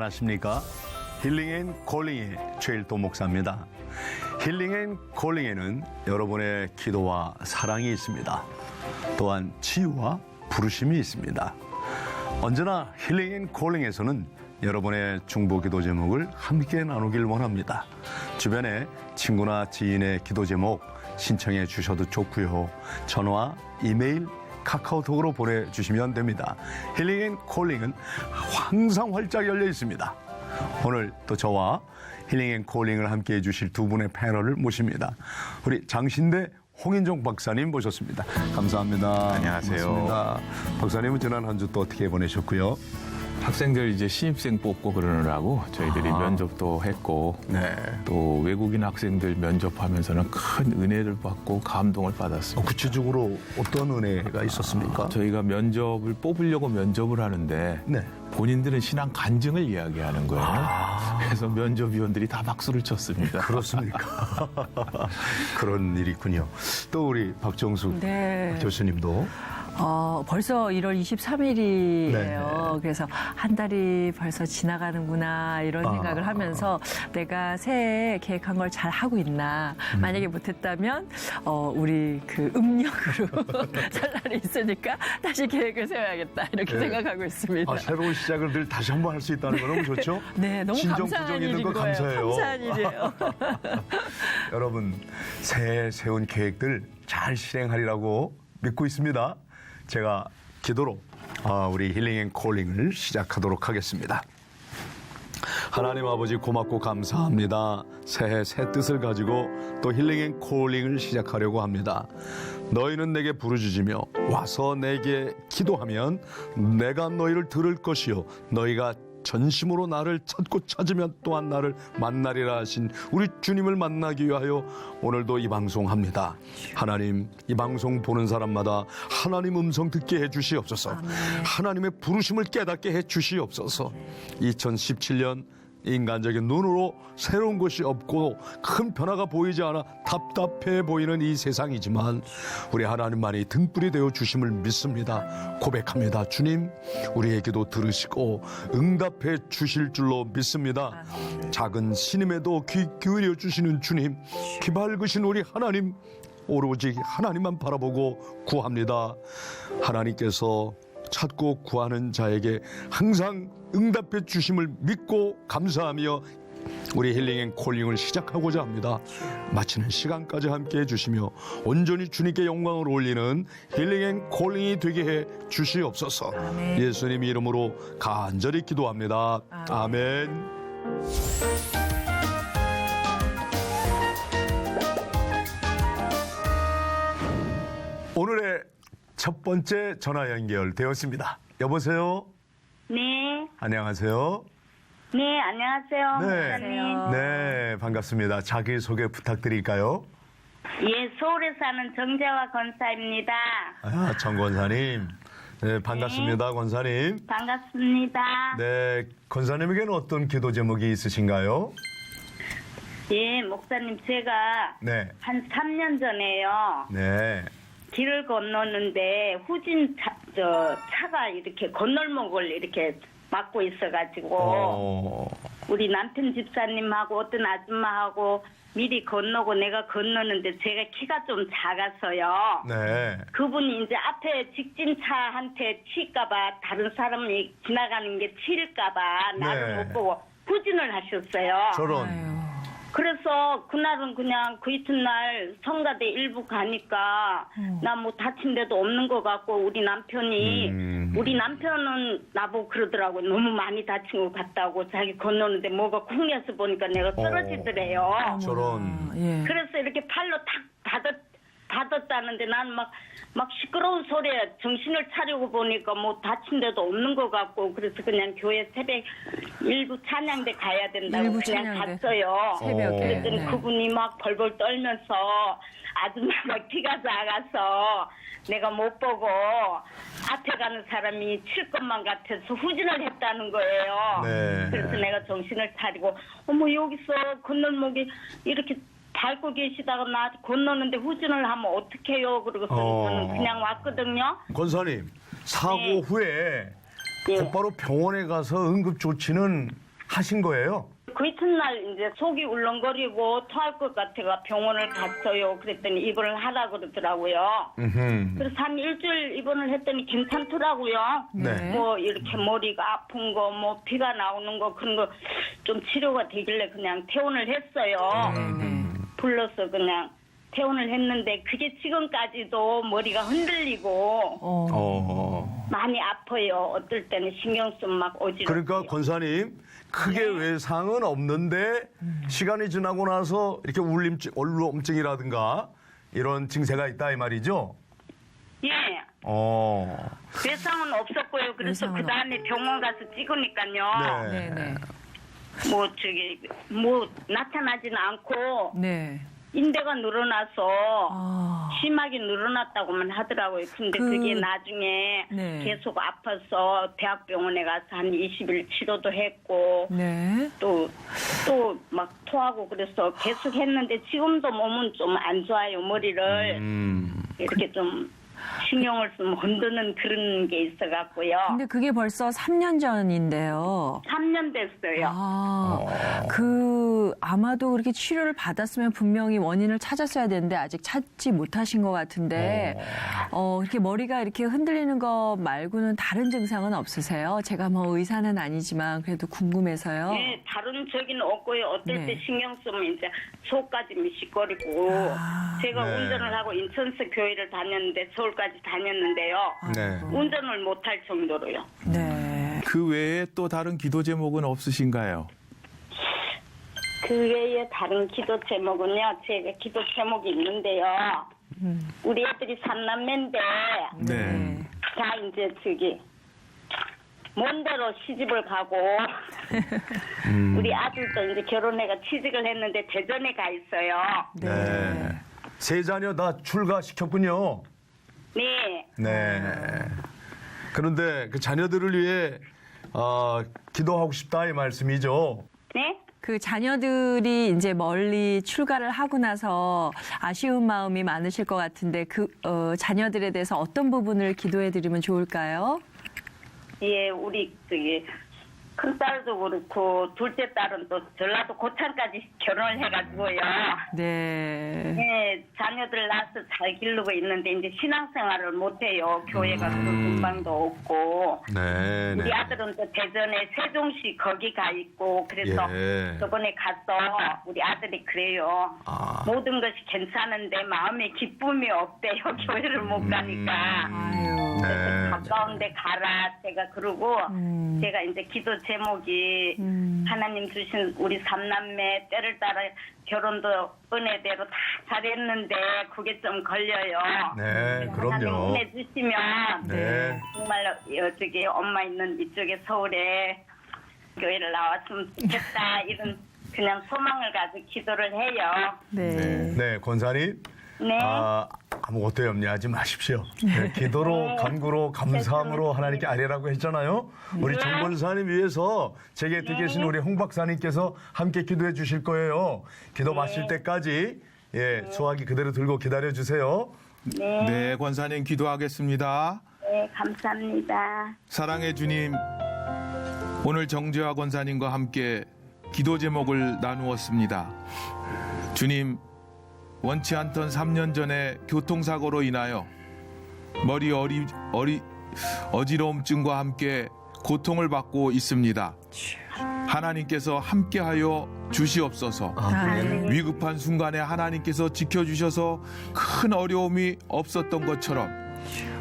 안녕하십니까? 힐링앤콜링의 최일도 목사입니다. 힐링앤콜링에는 여러분의 기도와 사랑이 있습니다. 또한 치유와 부르심이 있습니다. 언제나 힐링앤콜링에서는 여러분의 중보 기도 제목을 함께 나누길 원합니다. 주변에 친구나 지인의 기도 제목 신청해 주셔도 좋고요. 전화, 이메일, 카카오톡으로 보내주시면 됩니다. 힐링앤콜링은 항상 활짝 열려 있습니다. 오늘 또 저와 힐링앤콜링을 함께 해주실 두 분의 패널을 모십니다. 우리 장신대 홍인종 박사님 모셨습니다. 감사합니다. 안녕하세요. 반갑습니다. 박사님은 지난 한 주 또 어떻게 보내셨고요? 학생들 이제 신입생 뽑고 그러느라고 저희들이 면접도 했고 네. 또 외국인 학생들 면접하면서는 큰 은혜를 받고 감동을 받았습니다. 구체적으로 어떤 은혜가 있었습니까? 저희가 면접을 뽑으려고 면접을 하는데 네. 본인들은 신앙 간증을 이야기하는 거예요. 그래서 면접위원들이 다 박수를 쳤습니다. 그렇습니까? 그런 일이 있군요. 또 우리 박정숙 네. 교수님도 벌써 1월 23일이에요. 네. 그래서 한 달이 벌써 지나가는구나 이런 생각을 하면서 내가 새해 계획한 걸 잘 하고 있나. 만약에 못했다면 우리 그 음력으로 살 날이 있으니까 다시 계획을 세워야겠다 이렇게 네. 생각하고 있습니다. 새로운 시작을 늘 다시 한번 할 수 있다는 거 너무 좋죠? 네, 너무 신정, 감사한 부정 있는 일인 거 거예요. 감사해요. 감사한 일이에요. 여러분 새해 세운 계획들 잘 실행하리라고 믿고 있습니다. 제가 기도로 우리 힐링앤콜링을 시작하도록 하겠습니다. 하나님 아버지 고맙고 감사합니다. 새해 새 뜻을 가지고 또 힐링앤콜링을 시작하려고 합니다. 너희는 내게 부르짖으며 와서 내게 기도하면 내가 너희를 들을 것이요 너희가 전심으로 나를 찾고 찾으면 또한 나를 만나리라 하신 우리 주님을 만나기 위하여 오늘도 이 방송합니다. 하나님, 이 방송 보는 사람마다 하나님 음성 듣게 해주시옵소서. 하나님의 부르심을 깨닫게 해주시옵소서. 2017년 인간적인 눈으로 새로운 것이 없고 큰 변화가 보이지 않아 답답해 보이는 이 세상이지만 우리 하나님만이 등불이 되어 주심을 믿습니다. 고백합니다. 주님, 우리의 기도 들으시고 응답해 주실 줄로 믿습니다. 작은 신임에도 귀 기울여 주시는 주님, 귀 밝으신 우리 하나님, 오로지 하나님만 바라보고 구합니다. 하나님께서 찾고 구하는 자에게 항상 응답해 주심을 믿고 감사하며 우리 힐링앤콜링을 시작하고자 합니다. 마치는 시간까지 함께 해주시며 온전히 주님께 영광을 올리는 힐링앤콜링이 되게 해 주시옵소서. 아멘. 예수님 이름으로 간절히 기도합니다. 아멘. 오늘의 첫 번째 전화 연결되었습니다. 여보세요? 네. 안녕하세요. 네, 안녕하세요. 네. 목사님. 네, 반갑습니다. 자기소개 부탁드릴까요? 예, 서울에 사는 정재화 권사입니다. 정 권사님. 네, 반갑습니다, 권사님. 반갑습니다. 네, 권사님에게는 어떤 기도 제목이 있으신가요? 예, 목사님, 제가 네. 한 3년 전에요. 네. 길을 건너는데 후진 차가 이렇게 건널목을 이렇게 막고 있어가지고 우리 남편 집사님하고 어떤 아줌마하고 미리 건너고 내가 건너는데 제가 키가 좀 작아서요. 네. 그분이 이제 앞에 직진차한테 칠까봐 다른 사람이 지나가는 게 칠까봐 나를 네. 못 보고 후진을 하셨어요. 저런. 그래서 그날은 그냥 그 이튿날 성가대 일부 가니까 나 뭐 다친 데도 없는 것 같고 우리 남편은 나보고 그러더라고요. 너무 많이 다친 것 같다고 자기 건너는데 뭐가 쿵해서 보니까 내가 쓰러지더래요. 저런. 예. 그래서 이렇게 팔로 탁 받았다는데 난 막 시끄러운 소리에 정신을 차리고 보니까 뭐 다친 데도 없는 것 같고 그래서 그냥 교회 새벽 일부 찬양대 가야 된다고 일부 그냥 찬양대. 갔어요. 새벽에. 그랬더니 네. 그분이 막 벌벌 떨면서 아줌마가 키가 작아서 내가 못 보고 앞에 가는 사람이 칠 것만 같아서 후진을 했다는 거예요. 네. 그래서 내가 정신을 차리고 어머 여기서 건널목이 이렇게 밟고 계시다가 나 건너는데 후진을 하면 어떡해요? 그러고 저는 그냥 왔거든요. 권사님, 사고 네. 후에 예. 곧바로 병원에 가서 응급조치는 하신 거예요? 그 이튿날 이제 속이 울렁거리고 토할 것 같아가 병원을 갔어요. 그랬더니 입원을 하라 그러더라고요. 그래서 한 일주일 입원을 했더니 괜찮더라고요. 네. 뭐 이렇게 머리가 아픈 거, 뭐 피가 나오는 거 그런 거 좀 치료가 되길래 그냥 퇴원을 했어요. 불러서 그냥 퇴원을 했는데 그게 지금까지도 머리가 흔들리고 많이 아파요. 어떨 때는 신경 쓰면 막 어지럽고. 그러니까 권사님 크게 외상은 없는데 시간이 지나고 나서 이렇게 울림증이라든가 이런 증세가 있다 이 말이죠? 예. 외상은 없었고요. 그래서 외상은 그 다음에 병원 가서 찍으니까요. 네. 네네. 뭐 나타나지는 않고 네. 인대가 늘어나서 아. 심하게 늘어났다고만 하더라고요. 근데 그게 나중에 네. 계속 아파서 대학병원에 가서 한 20일 치료도 했고 네. 또 막 토하고 그래서 계속 했는데 지금도 몸은 좀 안 좋아요. 머리를 이렇게 좀 신경을 쓰면 흔드는 그런 게 있어갖고요. 근데 그게 벌써 3년 전인데요. 3년 됐어요. 아마도 그렇게 치료를 받았으면 분명히 원인을 찾았어야 되는데 아직 찾지 못하신 것 같은데, 이렇게 머리가 이렇게 흔들리는 거 말고는 다른 증상은 없으세요? 제가 뭐 의사는 아니지만 그래도 궁금해서요. 네, 다른 적은 없고요. 어떨 네. 때 신경 쓰면 이제 속까지 미식거리고 제가 네. 운전을 하고 인천서 교회를 다녔는데 서울까지 다녔는데요. 네. 운전을 못할 정도로요. 네. 그 외에 또 다른 기도 제목은 없으신가요? 그 외에 다른 기도 제목은요. 제가 기도 제목이 있는데요. 우리 애들이 3남매인데 네. 다 이제 먼 데로 시집을 가고 우리 아들도 이제 결혼해가 취직을 했는데 대전에 가 있어요. 네. 세 자녀 다 출가시켰군요. 네. 네. 그런데 그 자녀들을 위해 기도하고 싶다 이 말씀이죠. 네? 그 자녀들이 이제 멀리 출가를 하고 나서 아쉬운 마음이 많으실 것 같은데 자녀들에 대해서 어떤 부분을 기도해 드리면 좋을까요? 예, 우리 큰딸도 그렇고 둘째 딸은 또 전라도 고창까지 결혼을 해가지고요. 네. 예, 자녀들 낳아서 잘 기르고 있는데 이제 신앙생활을 못해요. 교회 가서 금방도 없고. 네. 우리 아들은 또 대전에 세종시 거기 가 있고 그래서 예. 저번에 가서 우리 아들이 그래요. 모든 것이 괜찮은데 마음에 기쁨이 없대요. 교회를 못 가니까. 아유. 네. 가까운데 가라 제가 그러고 제가 이제 기도 제목이 하나님 주신 우리 3남매 때를 따라 결혼도 은혜대로 다 잘했는데 그게 좀 걸려요. 네, 하나님 그럼요. 은혜 주시면 네. 정말로 저기 엄마 있는 이쪽에 서울에 교회를 나왔으면 좋겠다 이런 그냥 소망을 가지고 기도를 해요. 네. 네, 권사님. 네. 아무것도 염려하지 마십시오. 네, 기도로, 간구로, 감사함으로 하나님께 아뢰라고 했잖아요. 우리 정 권사님 위해서 제 곁에 계신 우리 홍 박사님께서 함께 기도해 주실 거예요. 기도 마실 때까지 수화기 그대로 들고 기다려 주세요. 네, 권사님 기도하겠습니다. 네, 감사합니다. 사랑의 주님, 오늘 정재화 권사님과 함께 기도 제목을 나누었습니다. 주님, 원치 않던 3년 전에 교통사고로 인하여 머리 어지러움증과 함께 고통을 받고 있습니다. 하나님께서 함께하여 주시옵소서. 위급한 순간에 하나님께서 지켜주셔서 큰 어려움이 없었던 것처럼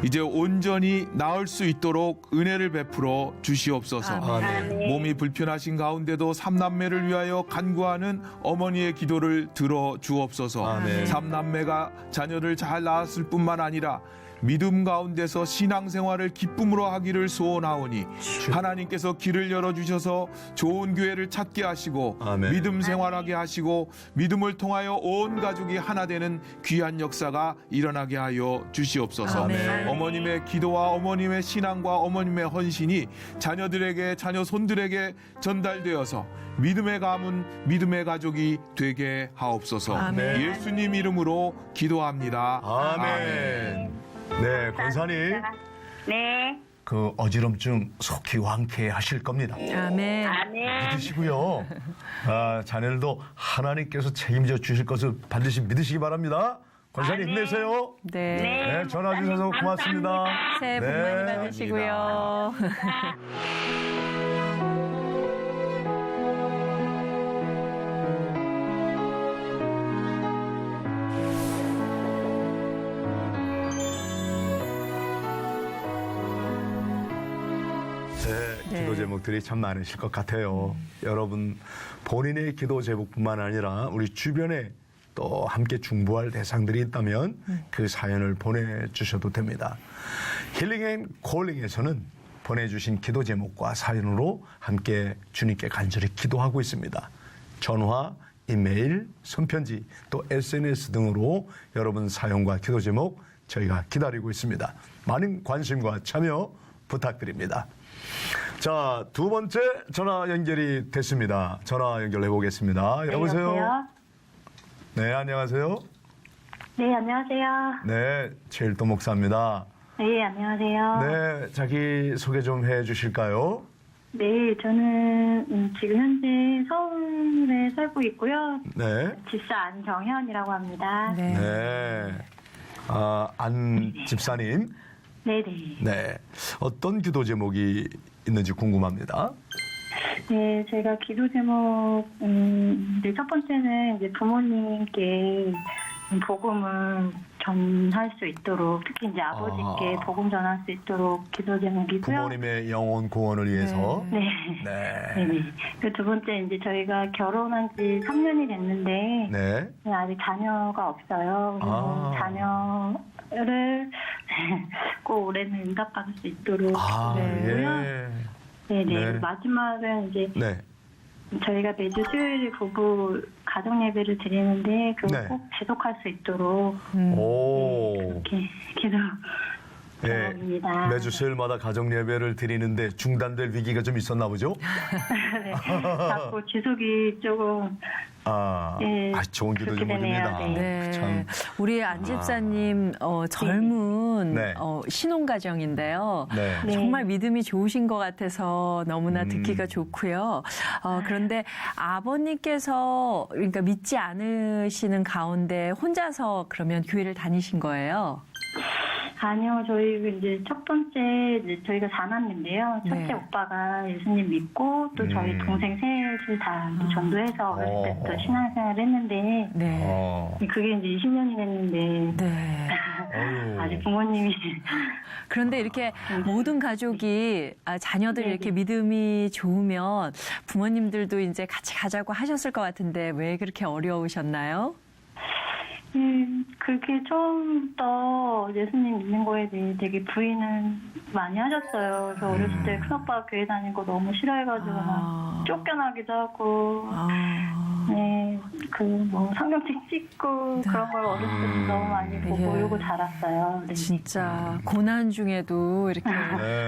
이제 온전히 나을 수 있도록 은혜를 베풀어 주시옵소서. 몸이 불편하신 가운데도 3남매를 위하여 간구하는 어머니의 기도를 들어 주옵소서. 3남매가 자녀를 잘 낳았을 뿐만 아니라 믿음 가운데서 신앙생활을 기쁨으로 하기를 소원하오니 하나님께서 길을 열어주셔서 좋은 교회를 찾게 하시고 아멘. 믿음 생활하게 하시고 믿음을 통하여 온 가족이 하나 되는 귀한 역사가 일어나게 하여 주시옵소서. 아멘. 어머님의 기도와 어머님의 신앙과 어머님의 헌신이 자녀들에게 자녀 손들에게 전달되어서 믿음의 가문 믿음의 가족이 되게 하옵소서. 아멘. 예수님 이름으로 기도합니다. 아멘. 네, 권사님. 네. 그 어지럼증 속히 완쾌하실 겁니다. 아멘. 아멘. 믿으시고요. 자녀들도 하나님께서 책임져 주실 것을 반드시 믿으시기 바랍니다. 권사님 아멘. 힘내세요. 네. 네, 전화 주셔서 목사님, 고맙습니다. 감사합니다. 새해 복 많이 받으시고요. 네, 기도 제목들이 참 많으실 것 같아요. 여러분 본인의 기도 제목뿐만 아니라 우리 주변에 또 함께 중보할 대상들이 있다면 그 사연을 보내주셔도 됩니다. 힐링 앤 콜링에서는 보내주신 기도 제목과 사연으로 함께 주님께 간절히 기도하고 있습니다. 전화, 이메일, 손편지, 또 SNS 등으로 여러분 사연과 기도 제목 저희가 기다리고 있습니다. 많은 관심과 참여 부탁드립니다. 자, 두 번째 전화 연결이 됐습니다. 전화 연결해 보겠습니다. 여보세요? 네, 안녕하세요. 네, 안녕하세요. 네, 최일도 목사입니다. 네, 안녕하세요. 네, 자기 소개 좀 해 주실까요? 네, 저는 지금 현재 서울에 살고 있고요. 네. 집사 안정현이라고 합니다. 네. 네. 안 집사님. 네네. 네. 어떤 기도 제목이 있는지 궁금합니다. 네, 제가 기도 제목, 이제 첫 번째는 이제 부모님께 복음을 전할 수 있도록, 특히 이제 아버지께 복음 전할 수 있도록 기도 제목이고요. 부모님의 영혼 구원을 위해서. 네. 네. 네네. 그 두 번째, 이제 저희가 결혼한 지 3년이 됐는데, 네. 아직 자녀가 없어요. 그래서 자녀를 꼭 올해는 응답받을 수 있도록 기도하고요. 예. 네네. 네. 마지막은 이제 네. 저희가 매주 수요일 부부 가정 예배를 드리는데 그걸 네. 꼭 지속할 수 있도록 오. 이렇게 기도 예, 제목입니다. 매주 수요일마다 가정 예배를 드리는데 중단될 위기가 좀 있었나 보죠? 네. 자꾸 지속이 조금 네, 좋은 기도 그렇게 제목입니다. 되네요. 네. 참. 우리 안 집사님 젊은 네. 신혼가정인데요. 네. 네. 정말 믿음이 좋으신 것 같아서 너무나 듣기가 좋고요. 그런데 아버님께서 그러니까 믿지 않으시는 가운데 혼자서 그러면 교회를 다니신 거예요? 아니요, 저희 이제 첫 번째 이제 저희가 4남매인데요. 첫째 네. 오빠가 예수님 믿고 또 저희 동생 셋을 다 전도해서 어렸을 때부터 신앙생활을 했는데 네. 그게 이제 20년이 됐는데 네. 아직 부모님이 그런데 이렇게 모든 가족이 자녀들 네네. 이렇게 믿음이 좋으면 부모님들도 이제 같이 가자고 하셨을 것 같은데 왜 그렇게 어려우셨나요? 그게 처음부터 예수님 믿는 거에 대해 되게 부인을 많이 하셨어요. 그래서 어렸을 때 큰오빠가 교회 다니는 거 너무 싫어해가지고 막 쫓겨나기도 하고 네, 뭐 성경책 찍고 그런 걸 어렸을 때 너무 많이 보고 이러고 자랐어요. 네. 진짜 고난 중에도 이렇게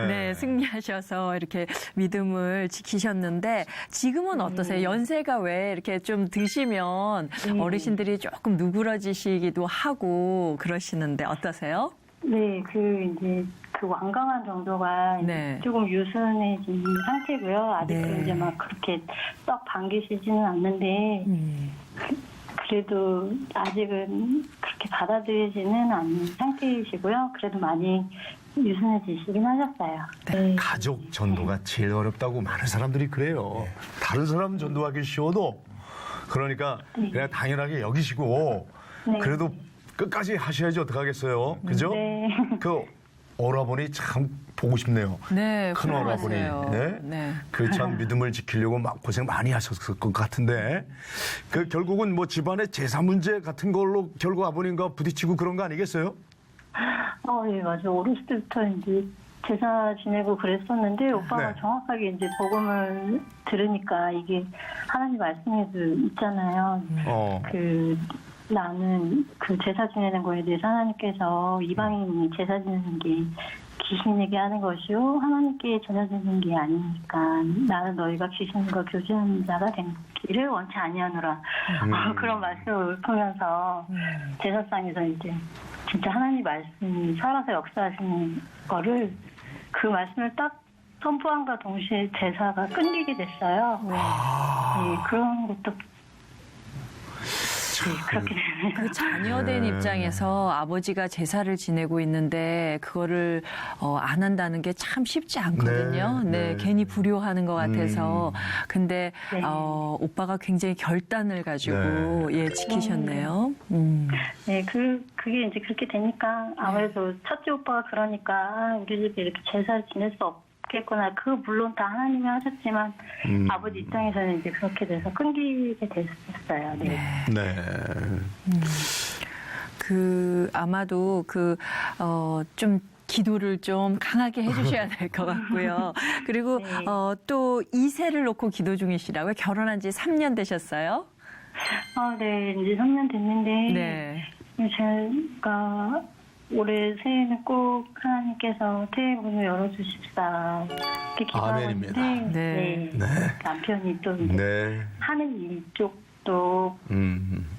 네. 승리하셔서 이렇게 믿음을 지키셨는데 지금은 어떠세요? 연세가 왜 이렇게 좀 드시면 어르신들이 조금 누그러지시기도 하고 그러시는데 어떠세요? 네, 이제 그 완강한 정도가 네. 조금 유순해진 상태고요. 아직도 네. 이제 막 그렇게 썩 반기시지는 않는데 그래도 아직은 그렇게 받아들이지는 않는 상태이시고요. 그래도 많이 유순해지시긴 하셨어요. 네. 가족 전도가 제일 어렵다고 많은 사람들이 그래요. 다른 사람 전도하기 쉬워도 그러니까 그냥 당연하게 여기시고 네. 그래도 끝까지 하셔야지 어떡하겠어요. 그죠? 네. 그 오라버니 참 보고 싶네요. 네, 큰 오라버니. 훌륭하세요. 네? 네. 그 참 믿음을 지키려고 막 고생 많이 하셨을 것 같은데 그 결국은 뭐 집안의 제사 문제 같은 걸로 결국 아버님과 부딪히고 그런 거 아니겠어요? 예, 맞아요. 어렸을 때부터 이제 제사 지내고 그랬었는데 오빠가 네. 정확하게 이제 복음을 들으니까 이게 하나님 말씀에도 있잖아요. 나는 그 제사 지내는 거에 대해서 하나님께서 이방인이 제사 지내는 게 귀신에게 하는 것이요 하나님께 전해지는 게 아니니까 나는 너희가 귀신과 교제하는 자가 되기를 원치 아니하노라. 그런 말씀을 읊으면서 제사상에서 이제 진짜 하나님 말씀이 살아서 역사하시는 거를 그 말씀을 딱 선포함과 동시에 제사가 끊기게 됐어요. 네, 그런 것도 그렇게 되네요. 그 자녀된 입장에서 아버지가 제사를 지내고 있는데 그거를 안 한다는 게 참 쉽지 않거든요. 네, 괜히 불효하는 것 같아서. 근데 네. 오빠가 굉장히 결단을 가지고 예, 지키셨네요. 네, 그게 이제 그렇게 되니까 아무래도 첫째 오빠가 그러니까 우리 집에 이렇게 제사를 지낼 수 없겠구나. 그 물론 다 하나님이 하셨지만 아버지 입장에서는 이제 그렇게 돼서 끊기게 됐었어요. 네. 네. 아마도 좀 기도를 좀 강하게 해주셔야 될 것 같고요. 그리고 네. 또 2세를 놓고 기도 중이시라고요? 결혼한 지 3년 되셨어요? 네, 이제 3년 됐는데 네. 제가 올해 새해에는 꼭 하나님께서 태의 문을 열어주십사 이렇게 기도하고 아멘입니다. 있는데 네. 네. 남편이 또 이제 네. 하는 일 쪽도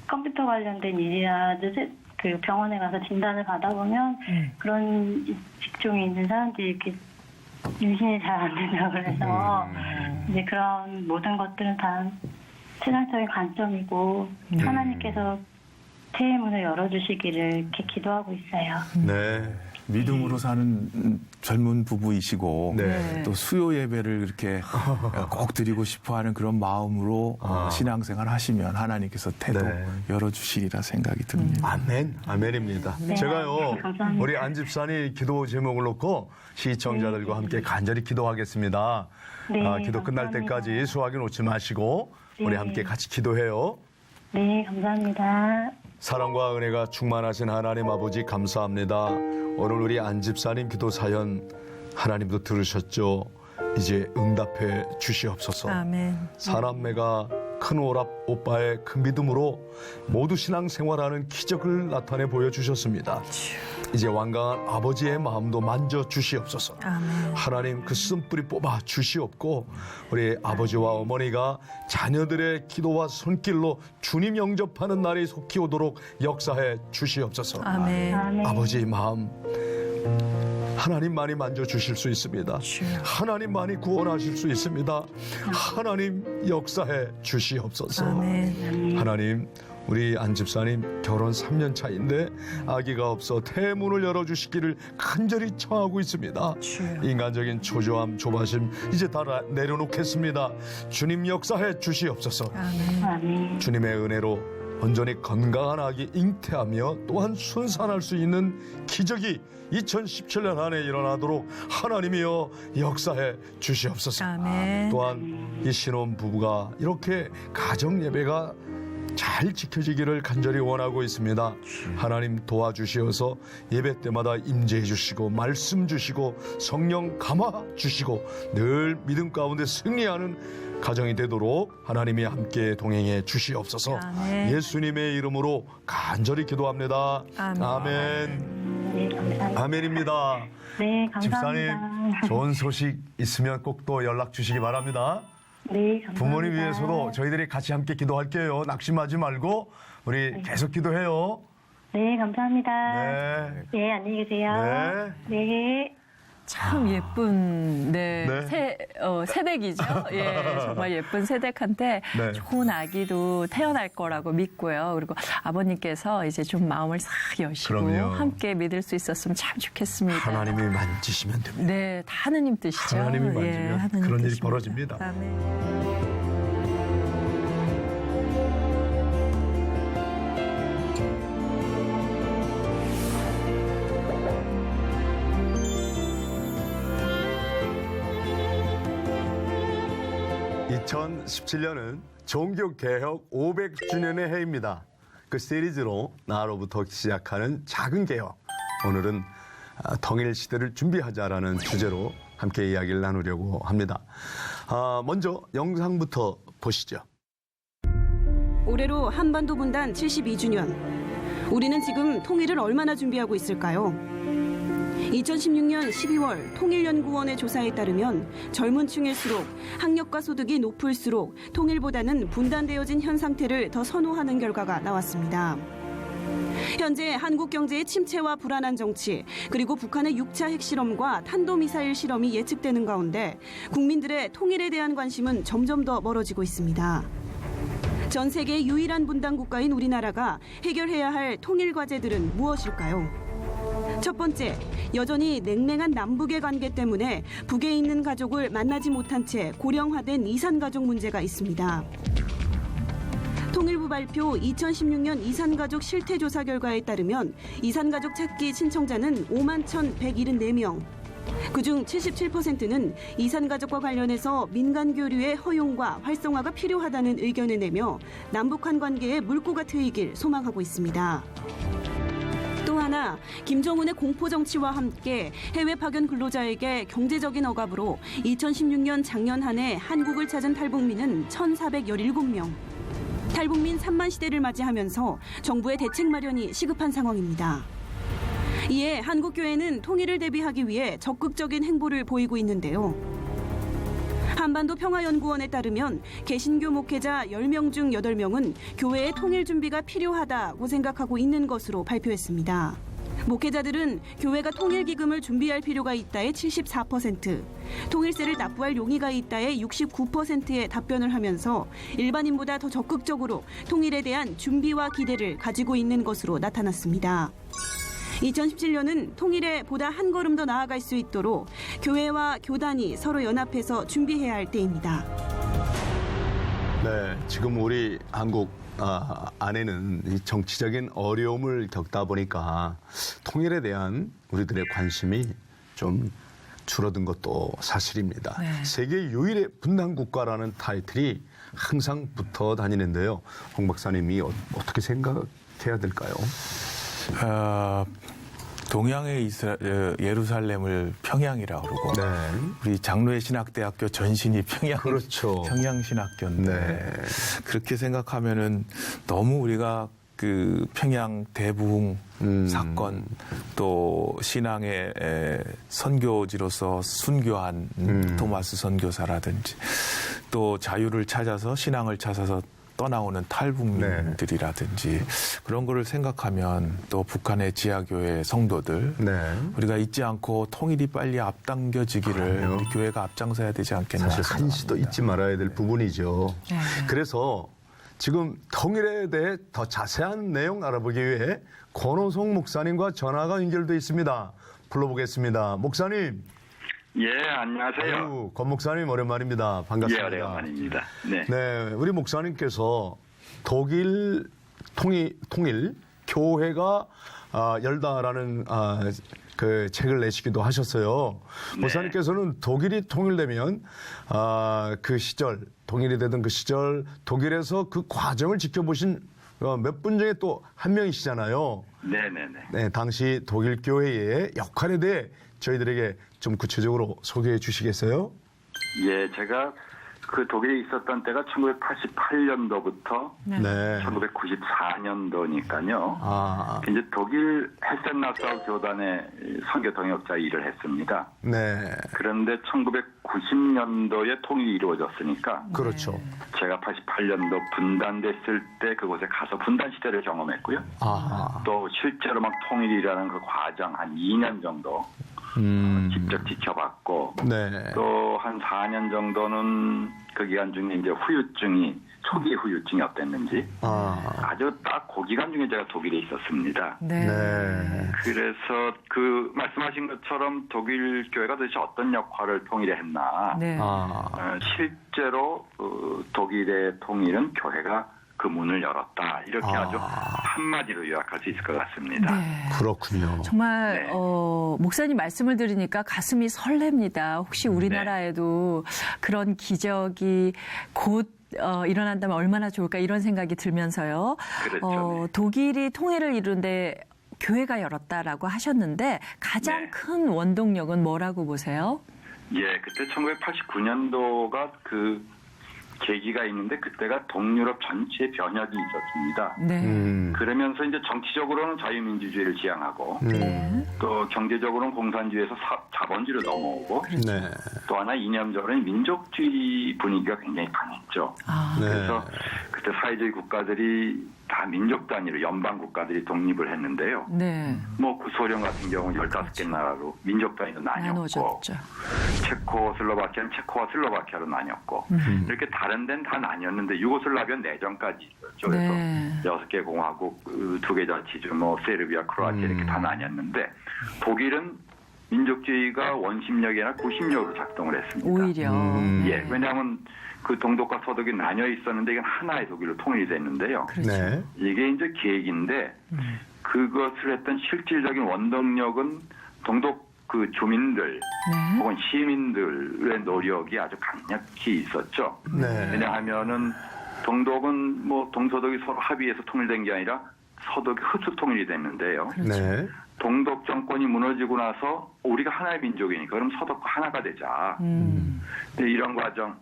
컴퓨터 관련된 일이라 그 병원에 가서 진단을 받아보면 그런 직종이 있는 사람들이 이렇게 임신이 잘 안 된다고 그래서 이제 그런 모든 것들은 다 세상적인 관점이고 하나님께서 태의 문을 열어주시기를 이렇게 기도하고 있어요. 네. 믿음으로 사는 젊은 부부이시고 네. 또 수요 예배를 이렇게 꼭 드리고 싶어하는 그런 마음으로 신앙생활 하시면 하나님께서 태도 네. 열어주시리라 생각이 듭니다. 아멘, 아멘입니다. 네. 제가요, 네, 감사합니다. 우리 안 집사님 기도 제목을 놓고 시청자들과 함께 간절히 기도하겠습니다. 네, 기도 끝날 감사합니다. 때까지 수화기 놓지 마시고 우리 네. 함께 같이 기도해요. 네, 감사합니다. 사랑과 은혜가 충만하신 하나님 아버지 감사합니다. 오늘 우리 안 집사님 기도 사연 하나님도 들으셨죠? 이제 응답해 주시옵소서. 아멘. 사남매가 큰 오랍 오빠의 큰 믿음으로 모두 신앙생활하는 기적을 나타내 보여주셨습니다. 이제 완강한 아버지의 마음도 만져 주시옵소서. 아멘. 하나님 그 쓴뿌리 뽑아 주시옵고 우리 아버지와 어머니가 자녀들의 기도와 손길로 주님 영접하는 날이 속히 오도록 역사해 주시옵소서. 아멘. 아멘. 아버지의 마음 하나님만이 만져주실 수 있습니다. 주여. 하나님만이 구원하실 수 있습니다. 하나님 역사해 주시옵소서. 아멘. 하나님 우리 안 집사님 결혼 3년 차인데 아기가 없어 태문을 열어주시기를 간절히 청하고 있습니다. 주여. 인간적인 초조함 조바심 이제 다 내려놓겠습니다. 주님 역사해 주시옵소서. 아멘. 아멘. 주님의 은혜로 온전히 건강한 아기 잉태하며 또한 순산할 수 있는 기적이 2017년 안에 일어나도록 하나님이여 역사해 주시옵소서. 아멘. 또한 이 신혼 부부가 이렇게 가정 예배가 잘 지켜지기를 간절히 원하고 있습니다. 하나님 도와주시어서 예배 때마다 임재해 주시고 말씀 주시고 성령 감화 주시고 늘 믿음 가운데 승리하는 가정이 되도록 하나님이 함께 동행해 주시옵소서. 아멘. 예수님의 이름으로 간절히 기도합니다. 아멘. 아멘. 네, 감사합니다. 아멘입니다. 네, 감사합니다. 집사님 좋은 소식 있으면 꼭 또 연락 주시기 바랍니다. 네, 감사합니다. 부모님 위해서도 저희들이 같이 함께 기도할게요. 낙심하지 말고 우리 계속 기도해요. 네, 감사합니다. 네. 네, 안녕히 계세요. 네. 네. 참 예쁜 네. 새댁이죠. 예, 정말 예쁜 새댁한테 네. 좋은 아기도 태어날 거라고 믿고요. 그리고 아버님께서 이제 좀 마음을 싹 여시고 그럼요. 함께 믿을 수 있었으면 참 좋겠습니다. 하나님이 만지시면 됩니다. 네, 다 하느님 뜻이죠. 하나님이 만지면 하나님 그런 일이 뜻입니다. 벌어집니다. 아멘. (2017년은) 종교개혁 500주년의 해입니다. 그 시리즈로 나로부터 시작하는 작은 개혁. 오늘은 통일 시대를 준비하자라는 주제로 함께 이야기를 나누려고 합니다. 먼저 영상부터 보시죠. 올해로 한반도 분단 72주년. 우리는 지금 통일을 얼마나 준비하고 있을까요? 2016년 12월 통일연구원의 조사에 따르면 젊은 층일수록 학력과 소득이 높을수록 통일보다는 분단되어진 현 상태를 더 선호하는 결과가 나왔습니다. 현재 한국 경제의 침체와 불안한 정치, 그리고 북한의 6차 핵실험과 탄도미사일 실험이 예측되는 가운데 국민들의 통일에 대한 관심은 점점 더 멀어지고 있습니다. 전 세계의 유일한 분단 국가인 우리나라가 해결해야 할 통일 과제들은 무엇일까요? 첫 번째, 여전히 냉랭한 남북의 관계 때문에 북에 있는 가족을 만나지 못한 채 고령화된 이산가족 문제가 있습니다. 통일부 발표 2016년 이산가족 실태조사 결과에 따르면 이산가족 찾기 신청자는 51,174명. 그중 77%는 이산가족과 관련해서 민간교류의 허용과 활성화가 필요하다는 의견을 내며 남북한 관계에 물꼬가 트이길 소망하고 있습니다. 또 하나, 김정은의 공포정치와 함께 해외 파견 근로자에게 경제적인 억압으로 2016년 작년 한 해 한국을 찾은 탈북민은 1,417명. 탈북민 3만 시대를 맞이하면서 정부의 대책 마련이 시급한 상황입니다. 이에 한국교회는 통일을 대비하기 위해 적극적인 행보를 보이고 있는데요. 한반도 평화연구원에 따르면 개신교 목회자 10명 중 8명은 교회의 통일 준비가 필요하다고 생각하고 있는 것으로 발표했습니다. 목회자들은 교회가 통일기금을 준비할 필요가 있다에 74%, 통일세를 납부할 용의가 있다에 69%의 답변을 하면서 일반인보다 더 적극적으로 통일에 대한 준비와 기대를 가지고 있는 것으로 나타났습니다. 2017년은 통일에 보다 한 걸음 더 나아갈 수 있도록 교회와 교단이 서로 연합해서 준비해야 할 때입니다. 네, 지금 우리 한국 안에는 이 정치적인 어려움을 겪다 보니까 통일에 대한 우리들의 관심이 좀 줄어든 것도 사실입니다. 네. 세계 유일의 분단 국가라는 타이틀이 항상 붙어 다니는데요. 홍 박사님이 어떻게 생각해야 될까요? 동양의 예루살렘을 평양이라고 그러고 네. 우리 장로의 신학대학교 전신이 그렇죠. 평양신학교인데 네. 그렇게 생각하면은 너무 우리가 그 평양 대부흥 사건 또 신앙의 선교지로서 순교한 토마스 선교사라든지 또 자유를 찾아서 신앙을 찾아서 떠나오는 탈북민들이라든지 그런 거를 생각하면 또 북한의 지하교회 성도들 네. 우리가 잊지 않고 통일이 빨리 앞당겨지기를 우리 교회가 앞장서야 되지 않겠나. 사실 한시도 잊지 말아야 될 부분이죠. 네. 그래서 지금 통일에 대해 더 자세한 내용 알아보기 위해 권호성 목사님과 전화가 연결돼 있습니다. 불러보겠습니다. 목사님. 예, 안녕하세요. 아유, 권 목사님 오랜만입니다. 반갑습니다. 예, 오랜만입니다. 네. 네, 우리 목사님께서 독일 통일 교회가 열다라는 그 책을 내시기도 하셨어요. 네. 목사님께서는 독일이 통일되면 그 시절 통일이 되던 그 시절 독일에서 그 과정을 지켜보신 몇 분 중에 또 한 명이시잖아요. 네네네. 네, 당시 독일 교회의 역할에 대해 저희들에게 좀 구체적으로 소개해 주시겠어요? 예, 제가 그 독일에 있었던 때가 1988년도부터 네. 1994년도니까요. 이제 독일 헤센나사우 교단의 선교 동역자 일을 했습니다. 네. 그런데 1990년도에 통일이 이루어졌으니까 그렇죠. 제가 88년도 분단됐을 때 그곳에 가서 분단 시대를 경험했고요. 또 실제로 막 통일이라는 그 과정 한 2년 정도 직접 지켜봤고 네. 또 한 4년 정도는 그 기간 중에 이제 초기 후유증이 어땠는지 아주 딱 그 기간 중에 제가 독일에 있었습니다. 네. 네. 그래서 그 말씀하신 것처럼 독일 교회가 도대체 어떤 역할을 통일에 했나. 네. 실제로 독일의 통일은 교회가 그 문을 열었다. 이렇게 아주 한마디로 요약할 수 있을 것 같습니다. 네. 그렇군요. 정말 네. 목사님 말씀을 들으니까 가슴이 설렙니다. 혹시 우리나라에도 그런 기적이 곧 일어난다면 얼마나 좋을까 이런 생각이 들면서요. 그렇죠. 네. 독일이 통일을 이루는데 교회가 열었다라고 하셨는데 가장 네. 큰 원동력은 뭐라고 보세요? 예, 그때 1989년도가 그 계기가 있는데 그때가 동유럽 전체 변혁이 있었습니다. 네. 그러면서 이제 정치적으로는 자유민주주의를 지향하고 또 경제적으로는 공산주의에서 자본주의로 넘어오고 네. 또 하나 이념적으로는 민족주의 분위기가 굉장히 강했죠. 네. 그래서 그때 사회주의 국가들이 다 민족 단위로 연방 국가들이 독립을 했는데요. 네. 뭐 구소련 같은 경우는 15개 나라로 민족 단위로 나뉘었고 나눠졌죠. 체코슬로바키아는 체코와 슬로바키아로 나뉘었고 이렇게 다른 데는 다 나뉘었는데 유고슬라비아 내전까지 있었죠. 그래서 네. 6개 공화국, 2개 자치주, 뭐 세르비아, 크로아티아 이렇게 다 나뉘었는데 독일은 민족주의가 원심력이나 구심력으로 작동을 했습니다. 오히려. 예, 왜냐하면 그 동독과 서독이 나뉘어 있었는데 이건 하나의 독일로 통일이 됐는데요. 네. 이게 이제 계획인데 그것을 했던 실질적인 원동력은 동독 그 주민들 네. 혹은 시민들의 노력이 아주 강력히 있었죠. 네. 왜냐하면은 동독은 뭐 동서독이 서로 합의해서 통일된 게 아니라 서독이 흡수 통일이 됐는데요. 네. 동독 정권이 무너지고 나서 우리가 하나의 민족이니까 그럼 서독과 하나가 되자. 근데 이런 과정을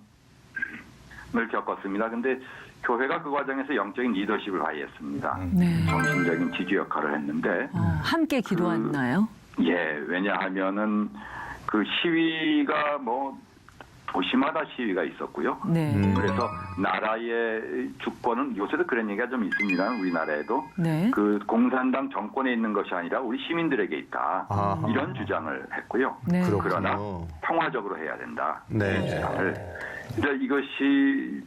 겪었습니다. 근데 교회가 그 과정에서 영적인 리더십을 발휘했습니다. 네. 정신적인 지주 역할을 했는데 함께 기도했나요? 예, 왜냐하면은 그 시위가 뭐 도시마다 시위가 있었고요. 네. 그래서 나라의 주권은 요새도 그런 얘기가 좀 있습니다. 우리나라에도 네. 그 공산당 정권에 있는 것이 아니라 우리 시민들에게 있다. 아하. 이런 주장을 했고요. 네. 그러나 그렇군요. 평화적으로 해야 된다. 네. 이런 주장을. 이제 이것이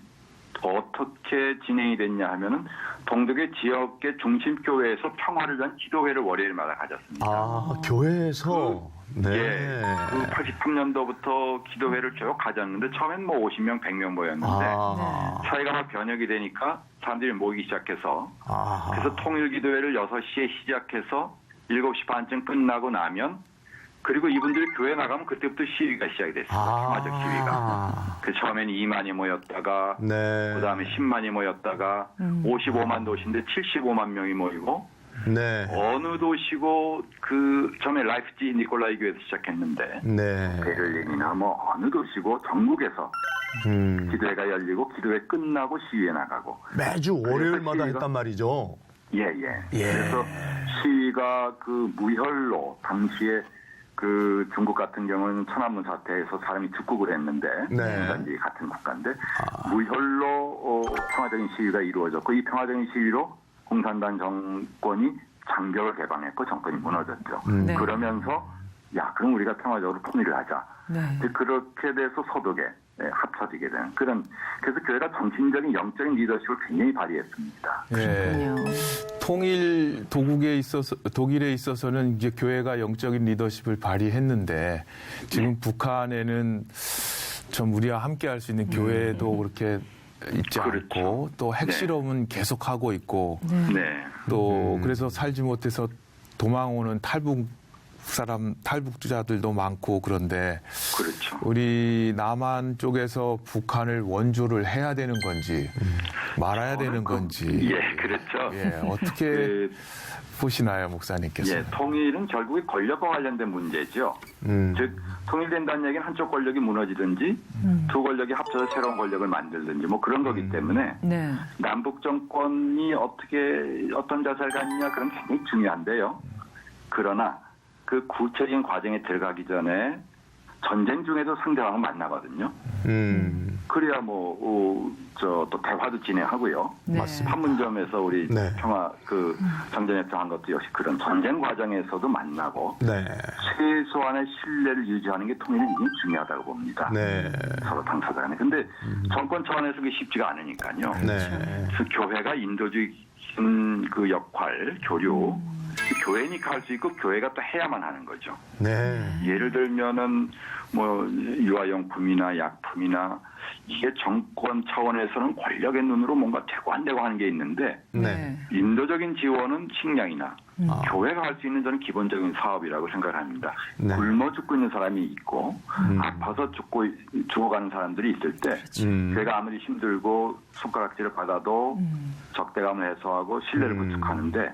어떻게 진행이 됐냐 하면은 동독의 지역의 중심 교회에서 평화를 위한 기도회를 월요일마다 가졌습니다. 아, 교회에서. 네. 예, 그 83년도부터 기도회를 쭉 가졌는데 처음엔 뭐 50명, 100명 모였는데 아. 사회가 막 변혁이 되니까 사람들이 모이기 시작해서 아. 그래서 통일기도회를 6시에 시작해서 7시 반쯤 끝나고 나면 그리고 이분들이 교회 나가면 그때부터 시위가 시작이 됐습니다. 평화적 시위가. 그 처음에는 2만이 모였다가 네. 그다음에 10만이 모였다가 55만 도시인데 75만 명이 모이고 네. 어느 도시고 그 처음에 라이프지 니콜라이 교회에서 시작했는데 네. 베를린이나 뭐 어느 도시고 전국에서 기도회가 열리고 기도회 끝나고 시위에 나가고 매주 월요일마다 시위가- 했단 말이죠. 예예. 예. 그래서 시위가 그 무혈로 당시에 그 중국 같은 경우는 천안문 사태에서 사람이 죽고 했는데 네. 인간주의 같은 국가인데 무혈로 평화적인 시위가 이루어졌고 이 평화적인 시위로 공산당 정권이 장벽을 개방했고 정권이 무너졌죠. 네. 그러면서 야 그럼 우리가 평화적으로 통일을 하자. 네. 이제 그렇게 돼서 서독에 합쳐지게 된 그런 그래서 교회가 정신적인 영적인 리더십을 굉장히 발휘했습니다. 예. 통일 도국에 있어서 독일에 있어서는 이제 교회가 영적인 리더십을 발휘했는데 지금 북한에는 좀 우리와 함께 할 수 있는 교회도 그렇게 있지 그렇죠. 않고 또 핵실험은 계속하고 있고 네. 또 그래서 살지 못해서 도망 오는 탈북자들도 많고 그런데 그렇죠. 우리 남한 쪽에서 북한을 원조를 해야 되는 건지 말아야 되는 건지 예, 그렇죠. 예, 어떻게 그, 보시나요, 목사님께서? 예, 통일은 결국에 권력과 관련된 문제죠. 즉 통일된다는 얘기는 한쪽 권력이 무너지든지 두 권력이 합쳐서 새로운 권력을 만들든지 뭐 그런 거기 때문에 네. 남북 정권이 어떻게 어떤 자세를 갖느냐 그런 게 굉장히 중요한데요. 그러나 그 구체적인 과정에 들어가기 전에 전쟁 중에도 상대방을 만나거든요. 그래야 또 대화도 진행하고요. 네. 맞습니다. 판문점에서 우리 네. 평화 정전협정 한 것도 역시 그런 전쟁 과정에서도 만나고 네. 최소한의 신뢰를 유지하는 게 통일이 굉장히 중요하다고 봅니다. 네. 서로 당사자 간에. 근데 정권 차원에서 그게 쉽지가 않으니까요. 네. 그래서 교회가 인도주의 그 역할, 교류, 교회니까 할 수 있고 교회가 또 해야만 하는 거죠. 네. 예를 들면은 뭐 유아용품이나 약품이나 이게 정권 차원에서는 권력의 눈으로 뭔가 되고 안 되고 하는 게 있는데 네. 인도적인 지원은 식량이나 교회가 할 수 있는 저는 기본적인 사업이라고 생각합니다. 네. 굶어 죽고 있는 사람이 있고 아파서 죽어가는 사람들이 있을 때 교회가 아무리 힘들고 손가락질을 받아도 적대감을 해소하고 신뢰를 구축하는데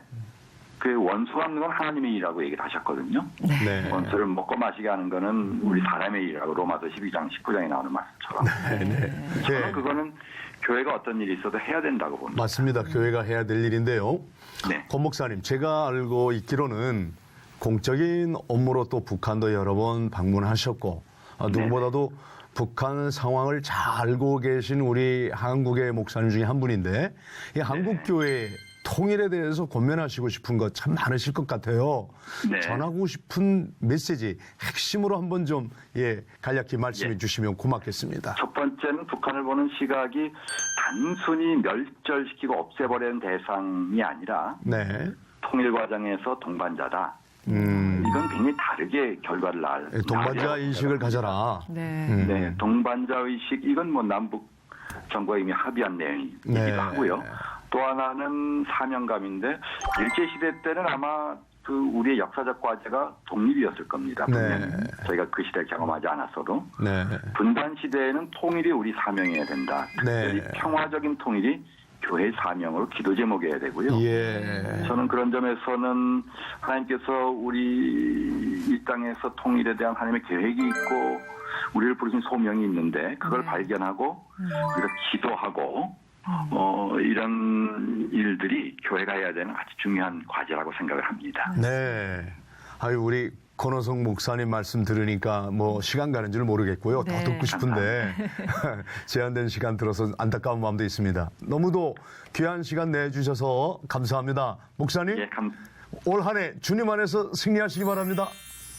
그 원수가 없는 건 하나님의 일이라고 얘기를 하셨거든요. 네. 원수를 먹고 마시게 하는 거는 우리 사람의 일이라고 로마서 12장 19장에 나오는 말씀처럼. 저는 그거는 교회가 어떤 일이 있어도 해야 된다고 봅니다. 맞습니다. 교회가 해야 될 일인데요. 네. 권 목사님, 제가 알고 있기로는 공적인 업무로 또 북한도 여러 번 방문하셨고 누구보다도 북한 상황을 잘 알고 계신 우리 한국의 목사님 중에 한 분인데 이 한국교회 통일에 대해서 권면하시고 싶은 것 참 많으실 것 같아요. 네. 전하고 싶은 메시지 핵심으로 한번 좀 간략히 말씀해 주시면 고맙겠습니다. 첫 번째는 북한을 보는 시각이 단순히 멸절시키고 없애버리는 대상이 아니라 네. 통일 과정에서 동반자다. 이건 굉장히 다르게 결과를 동반자 인식을 가져라. 네. 네, 동반자 의식 이건 뭐 남북 정부가 이미 합의한 내용이기도 네. 하고요. 또 하나는 사명감인데 일제 시대 때는 아마 그 우리의 역사적 과제가 독립이었을 겁니다. 분명히. 저희가 그 시대를 경험하지 않았어도 네. 분단 시대에는 통일이 우리 사명이어야 된다. 특별히 네. 평화적인 통일이 교회 사명으로 기도 제목이어야 되고요. 예. 저는 그런 점에서는 하나님께서 우리 이 땅에서 통일에 대한 하나님의 계획이 있고 우리를 부르신 소명이 있는데 그걸 발견하고 우리가 기도하고 이런 일들이 교회가 해야 되는 아주 중요한 과제라고 생각을 합니다. 네. 아유, 우리 권호성 목사님 말씀 들으니까 뭐 시간 가는 줄 모르겠고요. 네. 더 듣고 싶은데 제한된 시간 들어서 안타까운 마음도 있습니다. 너무도 귀한 시간 내주셔서 감사합니다. 목사님, 예, 올 한 해 주님 안에서 승리하시기 바랍니다.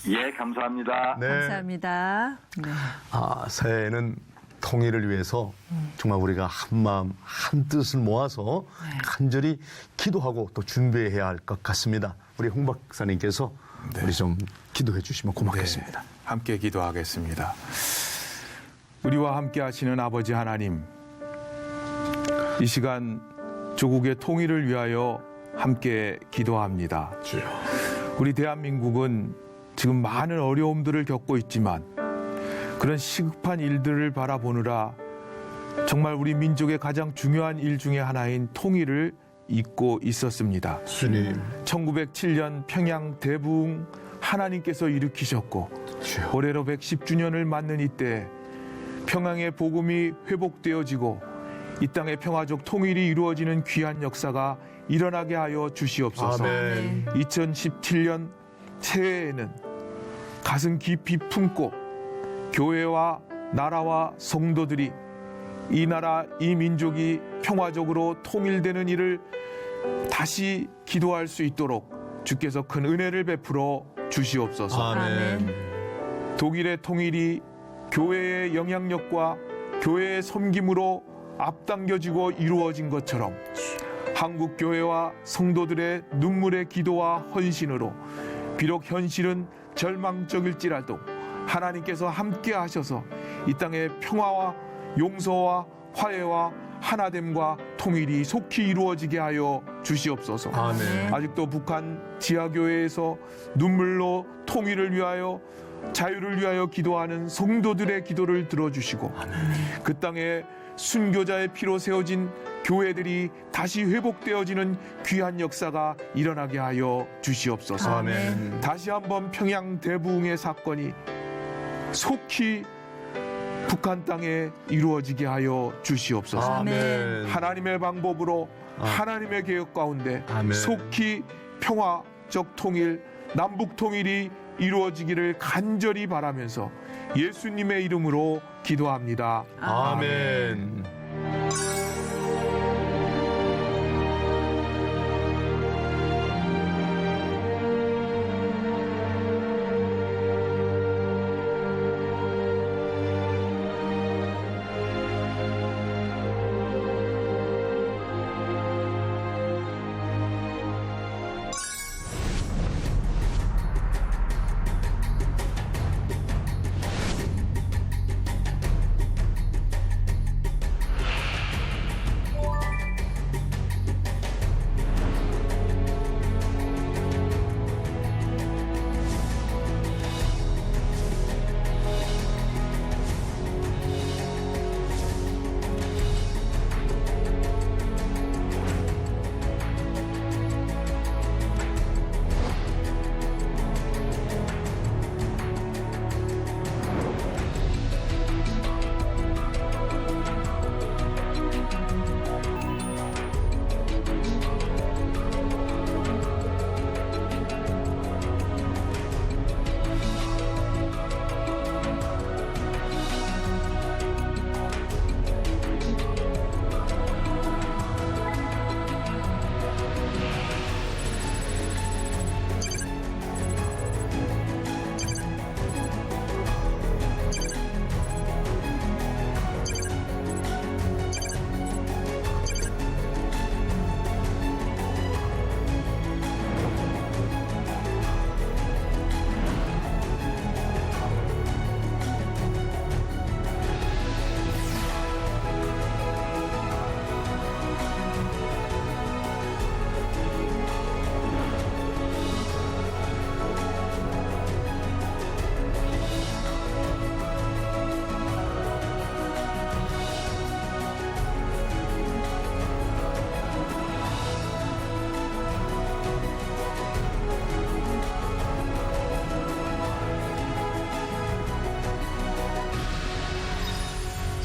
예, 감사합니다. 네. 감사합니다. 네. 새해에는 통일을 위해서 정말 우리가 한 마음 한 뜻을 모아서 간절히 기도하고 또 준비해야 할 것 같습니다. 우리 홍 박사님께서 우리 좀 기도해 주시면 고맙겠습니다. 네, 함께 기도하겠습니다. 우리와 함께 하시는 아버지 하나님, 이 시간 조국의 통일을 위하여 함께 기도합니다. 우리 대한민국은 지금 많은 어려움들을 겪고 있지만 그런 시급한 일들을 바라보느라 정말 우리 민족의 가장 중요한 일 중에 하나인 통일을 잊고 있었습니다. 주님, 1907년 평양 대부흥 하나님께서 일으키셨고 올해로 110주년을 맞는 이때 평양의 복음이 회복되어지고 이 땅의 평화적 통일이 이루어지는 귀한 역사가 일어나게 하여 주시옵소서. 아멘. 2017년 새해에는 가슴 깊이 품고 교회와 나라와 성도들이 이 나라, 이 민족이 평화적으로 통일되는 일을 다시 기도할 수 있도록 주께서 큰 은혜를 베풀어 주시옵소서. 아멘. 독일의 통일이 교회의 영향력과 교회의 섬김으로 앞당겨지고 이루어진 것처럼 한국 교회와 성도들의 눈물의 기도와 헌신으로 비록 현실은 절망적일지라도 하나님께서 함께 하셔서 이 땅의 평화와 용서와 화해와 하나됨과 통일이 속히 이루어지게 하여 주시옵소서. 아멘. 아직도 북한 지하교회에서 눈물로 통일을 위하여 자유를 위하여 기도하는 성도들의 기도를 들어주시고 그 땅에 순교자의 피로 세워진 교회들이 다시 회복되어지는 귀한 역사가 일어나게 하여 주시옵소서. 아멘. 다시 한번 평양 대부흥의 사건이 속히 북한 땅에 이루어지게 하여 주시옵소서. 아멘. 하나님의 방법으로 하나님의 계획 가운데 아멘. 속히 평화적 통일, 남북 통일이 이루어지기를 간절히 바라면서 예수님의 이름으로 기도합니다. 아멘.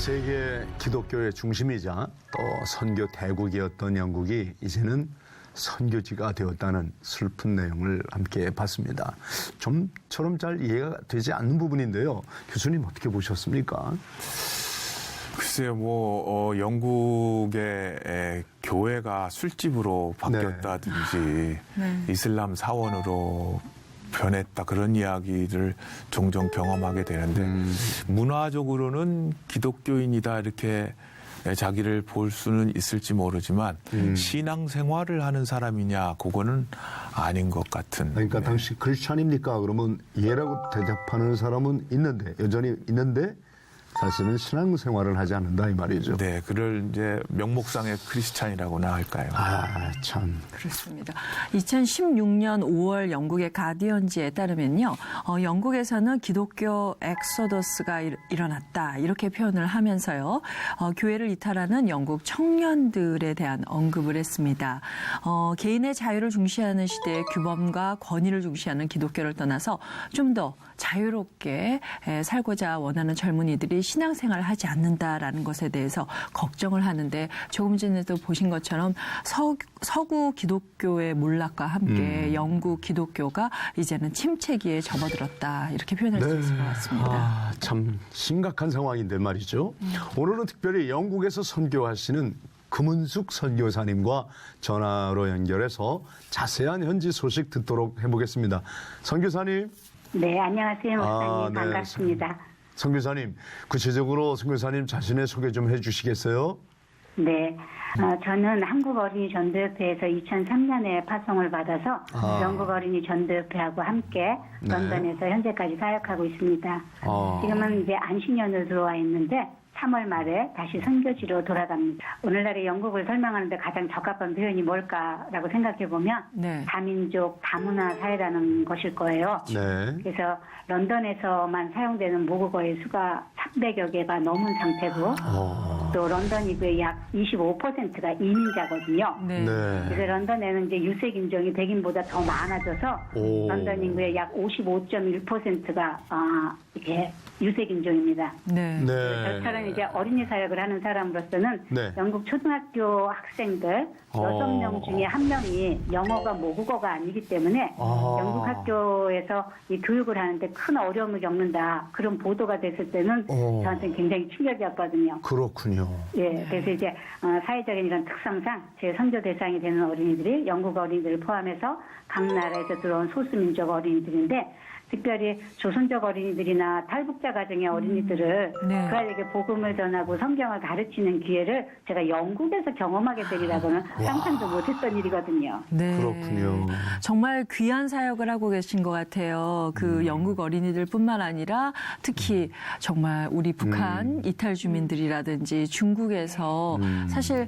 세계 기독교의 중심이자 또 선교 대국이었던 영국이 이제는 선교지가 되었다는 슬픈 내용을 함께 봤습니다. 좀처럼 잘 이해가 되지 않는 부분인데요. 교수님 어떻게 보셨습니까? 글쎄요, 영국의 교회가 술집으로 바뀌었다든지 이슬람 사원으로 변했다 그런 이야기를 종종 경험하게 되는데 문화적으로는 기독교인이다 이렇게 자기를 볼 수는 있을지 모르지만 신앙생활을 하는 사람이냐 그거는 아닌 것 같은. 그러니까 당시 크리스찬입니까? 그러면 예라고 대답하는 사람은 있는데 여전히 있는데 사실은 신앙생활을 하지 않는다 이 말이죠. 네, 그를 이제 명목상의 크리스찬이라고나 할까요? 아, 참. 그렇습니다. 2016년 5월 영국의 가디언지에 따르면요. 영국에서는 기독교 엑소더스가 일어났다. 이렇게 표현을 하면서요. 교회를 이탈하는 영국 청년들에 대한 언급을 했습니다. 개인의 자유를 중시하는 시대의 규범과 권위를 중시하는 기독교를 떠나서 좀 더 자유롭게 살고자 원하는 젊은이들이 신앙생활을 하지 않는다라는 것에 대해서 걱정을 하는데 조금 전에도 보신 것처럼 서구 기독교의 몰락과 함께 영국 기독교가 이제는 침체기에 접어들었다 이렇게 표현할 수 있을 것 같습니다. 아, 참 심각한 상황인데 말이죠. 오늘은 특별히 영국에서 선교하시는 금은숙 선교사님과 전화로 연결해서 자세한 현지 소식 듣도록 해보겠습니다. 선교사님. 네, 안녕하세요. 목사님. 네. 반갑습니다. 선교사님, 구체적으로 선교사님 자신의 소개 좀 해주시겠어요? 네, 저는 한국어린이전도협회에서 2003년에 파송을 받아서 영국 어린이 전도협회하고 함께 런던에서 현재까지 사역하고 있습니다. 지금은 이제 안식년으로 들어와 있는데 3월 말에 다시 선교지로 돌아갑니다. 오늘날의 영국을 설명하는데 가장 적합한 표현이 뭘까라고 생각해보면 다민족, 다문화 사회라는 것일 거예요. 네. 그래서 런던에서만 사용되는 모국어의 수가 300여 개가 넘은 상태고 또 런던 인구의 약 25%가 이민자거든요. 네. 그래서 런던에는 이제 유색 인종이 백인보다 더 많아져서 런던 인구의 약 55.1%가 이렇게 유색 인종입니다. 네. 저처럼 이제 어린이 사역을 하는 사람으로서는 영국 초등학교 학생들 6명 중에 1명이 영어가 모국어가 아니기 때문에 영국 학교에서 이 교육을 하는데 큰 어려움을 겪는다. 그런 보도가 됐을 때는 저한테는 굉장히 충격이었거든요. 그렇군요. 예, 그래서 이제 사회적인 이런 특성상 제 선교 대상이 되는 어린이들이 영국 어린이들을 포함해서 각 나라에서 들어온 소수민족 어린이들인데 특별히 조선족 어린이들이나 탈북자 가정의 어린이들을 그 아이에게 복음을 전하고 성경을 가르치는 기회를 제가 영국에서 경험하게 되리라고는 상상도 못했던 일이거든요. 네. 그렇군요. 정말 귀한 사역을 하고 계신 것 같아요. 그 영국 어린이들뿐만 아니라 특히 정말 우리 북한 이탈 주민들이라든지 중국에서 사실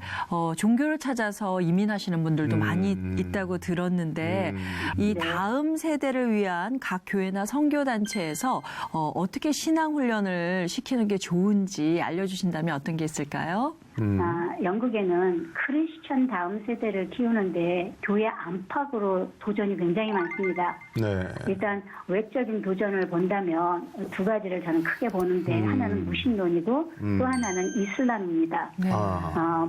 종교를 찾아서 이민하시는 분들도 많이 있다고 들었는데 이 다음 세대를 위한 각 교회나 선교단체에서 어떻게 신앙훈련을 시키는 게 좋은지 알려주신다면 어떤 게 있을까요? 영국에는 크리스천 다음 세대를 키우는데 교회 안팎으로 도전이 굉장히 많습니다. 네. 일단 외적인 도전을 본다면 두 가지를 저는 크게 보는데 하나는 무신론이고 또 하나는 이슬람입니다.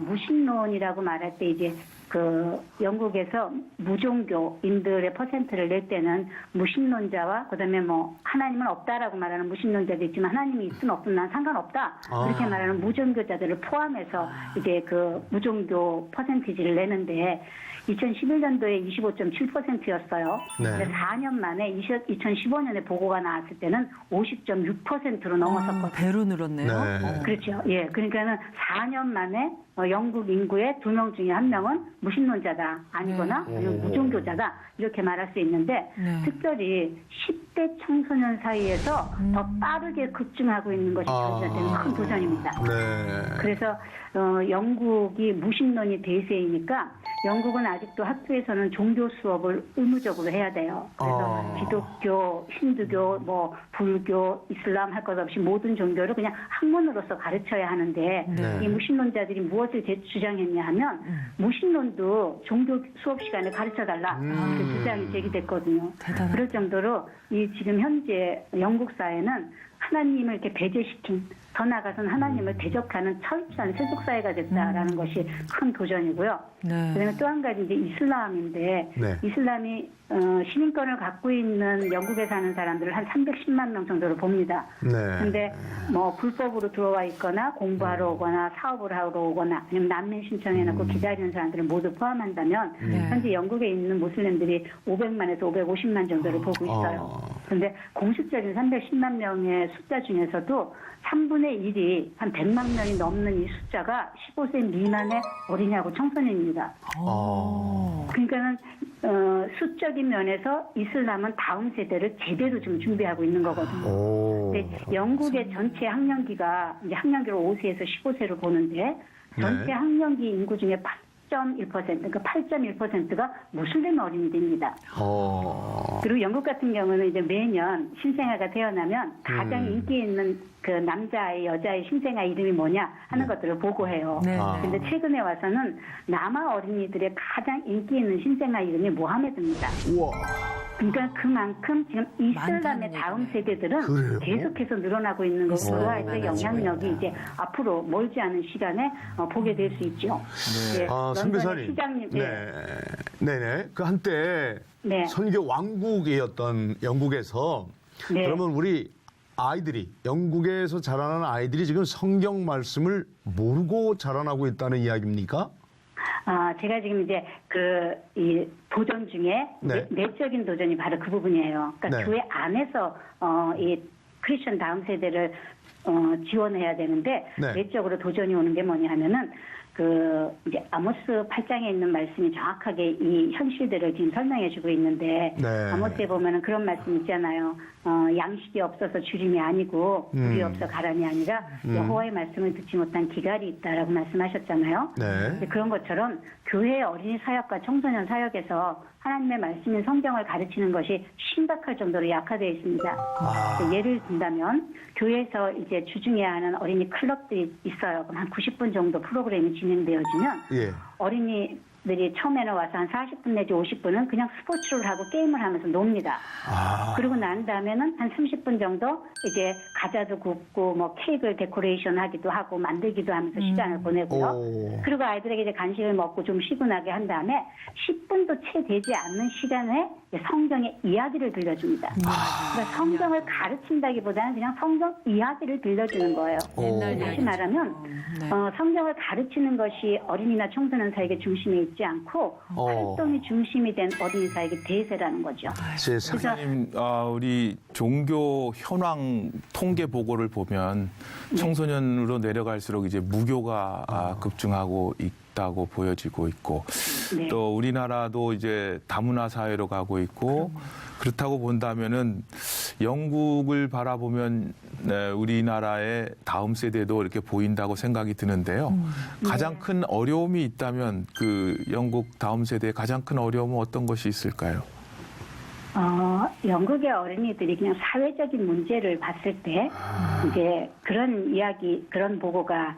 무신론이라고 말할 때 이제 그 영국에서 무종교인들의 퍼센트를 낼 때는 무신론자와 그다음에 뭐 하나님은 없다라고 말하는 무신론자도 있지만 하나님이 있으면 없으면 난 상관없다 그렇게 말하는 무종교자들을 포함해서 이제 그 무종교 퍼센티지를 내는데 2011년도에 25.7%였어요. 네. 4년 만에 2015년에 보고가 나왔을 때는 50.6%로 넘어섰거든요. 배로 늘었네요. 네. 그렇죠. 예, 그러니까는 4년 만에 영국 인구의 2명 중에 1명은 무신론자다 아니거나 아니면 무종교자다 이렇게 말할 수 있는데 특별히 10대 청소년 사이에서 더 빠르게 급증하고 있는 것이 저희한테는 큰 도전입니다. 그래서 영국이 무신론이 대세이니까 영국은 아직도 학교에서는 종교 수업을 의무적으로 해야 돼요. 그래서 기독교, 힌두교, 뭐 불교, 이슬람 할 것 없이 모든 종교를 그냥 학문으로서 가르쳐야 하는데 이 무신론자들이 무엇을 주장했냐 하면 무신론도 종교 수업 시간에 가르쳐달라 이렇게 주장이 제기됐거든요. 그럴 정도로 이 지금 현재 영국 사회는 하나님을 이렇게 배제시킨 더 나아가서는 하나님을 대적하는 철저한 세속사회가 됐다라는 것이 큰 도전이고요. 네. 그다음에 또 한 가지 이제 이슬람인데 네. 이슬람이 시민권을 갖고 있는 영국에 사는 사람들을 한 310만 명 정도로 봅니다. 네. 근데 뭐 불법으로 들어와 있거나 공부하러 오거나 사업을 하러 오거나 아니면 난민 신청해놓고 기다리는 사람들을 모두 포함한다면 현재 영국에 있는 무슬림들이 500만에서 550만 정도를 보고 있어요. 그런데 공식적인 310만 명의 숫자 중에서도 3분의 1이 한 100만 명이 넘는 이 숫자가 15세 미만의 어린이하고 청소년입니다. 그러니까는 수적인 면에서 이슬람은 다음 세대를 제대로 지금 준비하고 있는 거거든요. 근데 영국의 전체 학령기가 이제 학령기를 5세에서 15세로 보는데 전체 학령기 인구 중에 8.1%, 그러니까 8.1%가 무슬림 어린이들입니다. 그리고 영국 같은 경우는 이제 매년 신생아가 태어나면 가장 인기 있는 그 남자아이, 여자아이 신생아 이름이 뭐냐 하는 것들을 보고해요. 네. 근데 최근에 와서는 남아 어린이들의 가장 인기 있는 신생아 이름이 모하메드입니다. 그러니까 그만큼 지금 이슬람의 많다는 다음 얘기네. 세대들은 그래요? 계속해서 늘어나고 있는 거고 그 아이들의 영향력이 이제 앞으로 멀지 않은 시간에 보게 될 수 있죠. 네. 선교사님. 시장님, 네네. 그 한때 네. 선교 왕국이었던 영국에서 네. 그러면 우리 아이들이 영국에서 자라나는 아이들이 지금 성경 말씀을 모르고 자라나고 있다는 이야기입니까? 제가 지금 이제 이 도전 중에 네. 내적인 도전이 바로 그 부분이에요. 그러니까 네. 교회 안에서 이 크리스천 다음 세대를 지원해야 되는데 네. 내적으로 도전이 오는 게 뭐냐 하면은 이제 아모스 8장에 있는 말씀이 정확하게 이 현실들을 지금 설명해주고 있는데 네. 아모스에 보면은 그런 말씀 있잖아요. 양식이 없어서 주림이 아니고 물이 없어 가람이 아니라 여호와의 말씀을 듣지 못한 기갈이 있다라고 말씀하셨잖아요. 네. 근데 그런 것처럼 교회의 어린이 사역과 청소년 사역에서 하나님의 말씀인 성경을 가르치는 것이 심각할 정도로 약화되어 있습니다. 예를 든다면 교회에서 이제 주중해야 하는 어린이 클럽들이 있어요. 그럼 한 90분 정도 프로그램이 진행되어지면 예. 어린이들이 처음에는 와서 한 40분 내지 50분은 그냥 스포츠를 하고 게임을 하면서 놉니다. 그리고 난 다음에는 한 30분 정도 이제 과자도 굽고 뭐 케이크를 데코레이션 하기도 하고 만들기도 하면서 시간을 보내고요. 그리고 아이들에게 이제 간식을 먹고 좀 쉬고 나게 한 다음에 10분도 채 되지 않는 시간에 성경의 이야기를 들려줍니다. 그러니까 성경을 가르친다기보다는 그냥 성경 이야기를 들려주는 거예요. 다시 말하면 성경을 가르치는 것이 어린이나 청소년 사역의 중심에 있지 않고 활동이 중심이 된 어린이 사역의 대세라는 거죠. 세상에. 선생님, 우리 종교 현황 통계 보고를 보면 청소년으로 내려갈수록 이제 무교가 급증하고 있다고 보여지고 있고 네. 또 우리나라도 이제 다문화 사회로 가고 있고 그렇다고 본다면은 영국을 바라보면 우리나라의 다음 세대도 이렇게 보인다고 생각이 드는데요. 가장 큰 어려움이 있다면 그 영국 다음 세대의 가장 큰 어려움은 어떤 것이 있을까요? 영국의 어린이들이 그냥 사회적인 문제를 봤을 때 이제 그런 이야기, 그런 보고가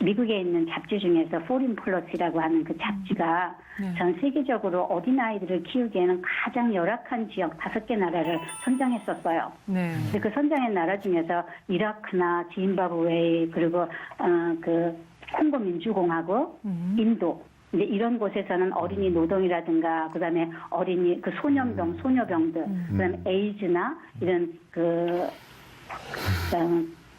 미국에 있는 잡지 중에서 포린 폴러시라고 하는 그 잡지가 전 세계적으로 어린아이들을 키우기에는 가장 열악한 지역 5개 나라를 선정했었어요. 네. 근데 그 선정한 나라 중에서 이라크나 지임바브웨 그리고 콩고 민주공화국, 인도 근데 이런 곳에서는 어린이 노동이라든가 그다음에 어린이 소년병, 소녀병들, 그다음에 에이즈나 이런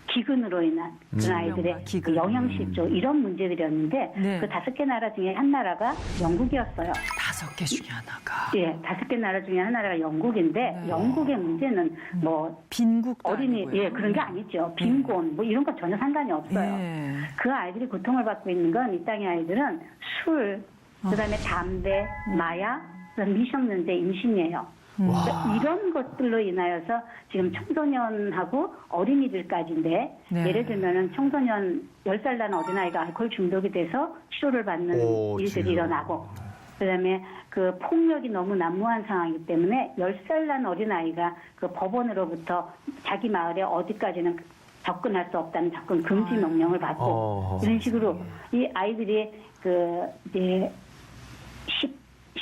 기근으로 인한 그런 아이들의 기근. 영양실조 이런 문제들이었는데 네. 그 5개 나라 중에 한 나라가 영국이었어요. 5개 중에 하나가. 예, 5개 나라 중에 하나가 영국인데 영국의 문제는 뭐 빈국도 어린이 아니고요. 그런 게 아니죠. 빈곤 뭐 이런 건 전혀 상관이 없어요. 예. 그 아이들이 고통을 받고 있는 건 이 땅의 아이들은 술, 그다음에 담배, 마약, 그다음 미성년자 임신이에요. 그러니까 이런 것들로 인하여서 지금 청소년하고 어린이들까지인데 네. 예를 들면은 청소년 10살 난 어린아이가 알코올 중독이 돼서 치료를 받는 일들이 일어나고 그다음에 폭력이 너무 난무한 상황이기 때문에 10살 난 어린아이가 법원으로부터 자기 마을에 어디까지는 접근할 수 없다는 접근 금지 명령을 받고 이런 식으로 이 아이들이 이제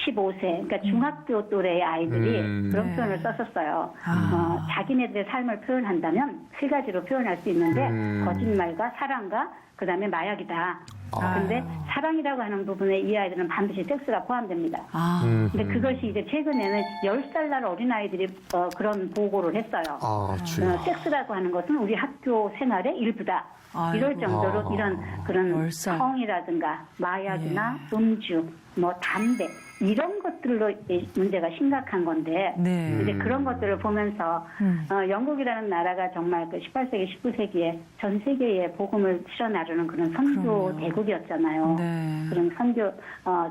15세, 그러니까 중학교 또래의 아이들이 그런 네. 표현을 썼었어요. 자기네들의 삶을 표현한다면 세 가지로 표현할 수 있는데 거짓말과 사랑과 그다음에 마약이다. 근데 사랑이라고 하는 부분에 이 아이들은 반드시 섹스가 포함됩니다. 근데 그것이 이제 최근에는 10살 날 어린아이들이 그런 보고를 했어요. 섹스라고 하는 것은 우리 학교 생활의 일부다. 이럴 정도로 이런 그런 벌써. 성이라든가 마약이나 음주, 뭐 담배 이런 것들로 문제가 심각한 건데 네. 이제 그런 것들을 보면서 영국이라는 나라가 정말 그 18세기, 19세기에 전 세계에 복음을 실어나르는 그런 선교 대국이었잖아요. 네. 그런 선교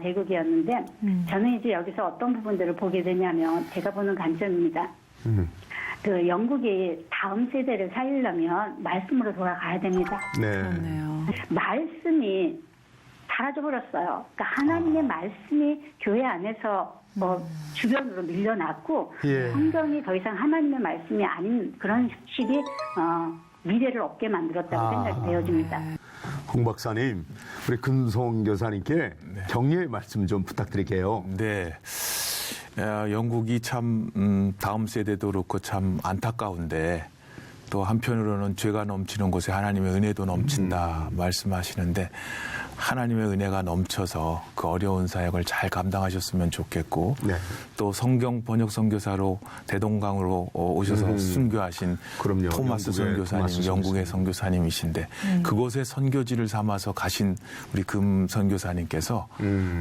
대국이었는데 저는 이제 여기서 어떤 부분들을 보게 되냐면 제가 보는 관점입니다. 그 영국이 다음 세대를 살리려면 말씀으로 돌아가야 됩니다. 그렇네요. 말씀이 사라져버렸어요. 그러니까 하나님의 말씀이 교회 안에서 주변으로 밀려났고 성경이 더 이상 하나님의 말씀이 아닌 그런 식이 미래를 없게 만들었다고 생각이 되어집니다. 홍 박사님, 우리 금송 교사님께 격려의 말씀 좀 부탁드릴게요. 네. 영국이 참 다음 세대도 그렇고 참 안타까운데 또 한편으로는 죄가 넘치는 곳에 하나님의 은혜도 넘친다 말씀하시는데 하나님의 은혜가 넘쳐서 그 어려운 사역을 잘 감당하셨으면 좋겠고 또 성경 번역 선교사로 대동강으로 오셔서 순교하신 그럼요. 토마스 선교사님, 영국의 선교사님이신데 그곳에 선교지를 삼아서 가신 우리 금 선교사님께서